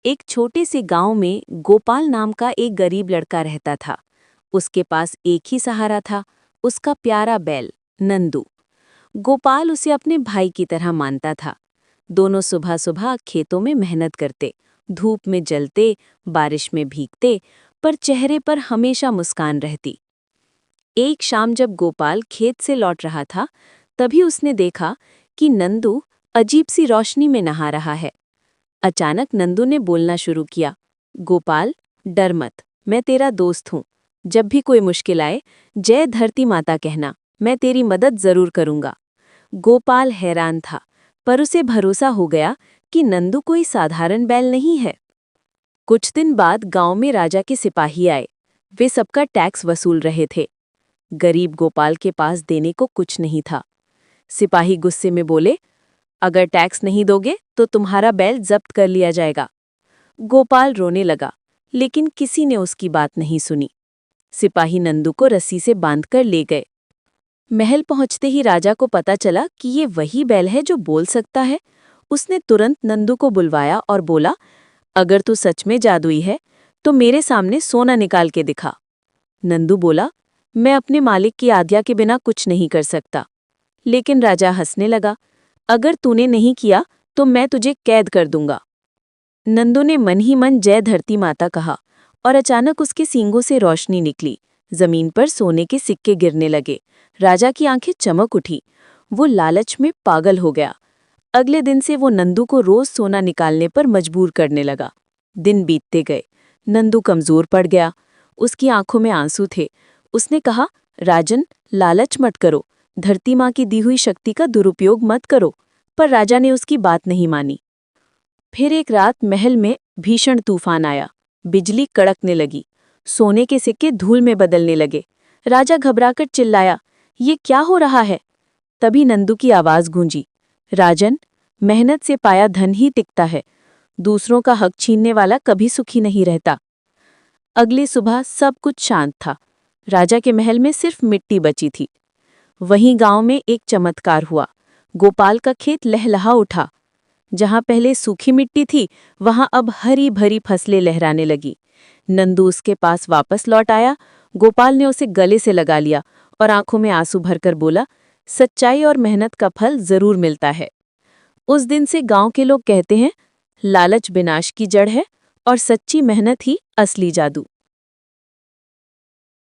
एक छोटे से गांव में गोपाल नाम का एक गरीब लड़का रहता था। उसके पास एक ही सहारा था, उसका प्यारा बैल नंदू। गोपाल उसे अपने भाई की तरह मानता था। दोनों सुबह सुबह खेतों में मेहनत करते, धूप में जलते, बारिश में भीगते, पर चेहरे पर हमेशा मुस्कान रहती। एक शाम जब गोपाल खेत से लौट रहा था, तभी उसने देखा कि नंदू अजीब सी रोशनी में नहा रहा है। अचानक नंदू ने बोलना शुरू किया, गोपाल, डर मत, मैं तेरा दोस्त हूँ। जब भी कोई मुश्किल आए, जय धरती माता कहना, मैं तेरी मदद जरूर करूँगा। गोपाल हैरान था, पर उसे भरोसा हो गया कि नंदू कोई साधारण बैल नहीं है। कुछ दिन बाद गांव में राजा के सिपाही आए। वे सबका टैक्स वसूल रहे थे। गरीब गोपाल के पास देने को कुछ नहीं था। सिपाही गुस्से में बोले, अगर टैक्स नहीं दोगे तो तुम्हारा बैल जब्त कर लिया जाएगा। गोपाल रोने लगा, लेकिन किसी ने उसकी बात नहीं सुनी। सिपाही नंदू को रस्सी से बांधकर ले गए। महल पहुंचते ही राजा को पता चला कि ये वही बैल है जो बोल सकता है। उसने तुरंत नंदू को बुलवाया और बोला, अगर तू सच में जादुई है तो मेरे सामने सोना निकाल के दिखा। नंदू बोला, मैं अपने मालिक की आज्ञा के बिना कुछ नहीं कर सकता। लेकिन राजा हंसने लगा, अगर तूने नहीं किया तो मैं तुझे कैद कर दूंगा। नंदू ने मन ही मन जय धरती माता कहा और अचानक उसके सींगों से रोशनी निकली। जमीन पर सोने के सिक्के गिरने लगे। राजा की आंखें चमक उठी। वो लालच में पागल हो गया। अगले दिन से वो नंदू को रोज सोना निकालने पर मजबूर करने लगा। दिन बीतते गए। नंदू कमजोर पड़ गया। उसकी आंखों में आंसू थे। उसने कहा, राजन, लालच मत करो, धरती माँ की दी हुई शक्ति का दुरुपयोग मत करो। पर राजा ने उसकी बात नहीं मानी। फिर एक रात महल में भीषण तूफान आया। बिजली कड़कने लगी। सोने के सिक्के धूल में बदलने लगे। राजा घबराकर चिल्लाया, ये क्या हो रहा है? तभी नंदू की आवाज गूंजी, राजन, मेहनत से पाया धन ही टिकता है। दूसरों का हक छीनने वाला कभी सुखी नहीं रहता। अगली सुबह सब कुछ शांत था। राजा के महल में सिर्फ मिट्टी बची थी। वहीं गांव में एक चमत्कार हुआ। गोपाल का खेत लहलहा उठा। जहां पहले सूखी मिट्टी थी, वहां अब हरी भरी फसलें लहराने लगी। नंदू उसके पास वापस लौट आया। गोपाल ने उसे गले से लगा लिया और आंखों में आंसू भरकर बोला, सच्चाई और मेहनत का फल जरूर मिलता है। उस दिन से गांव के लोग कहते हैं, लालच विनाश की जड़ है और सच्ची मेहनत ही असली जादू।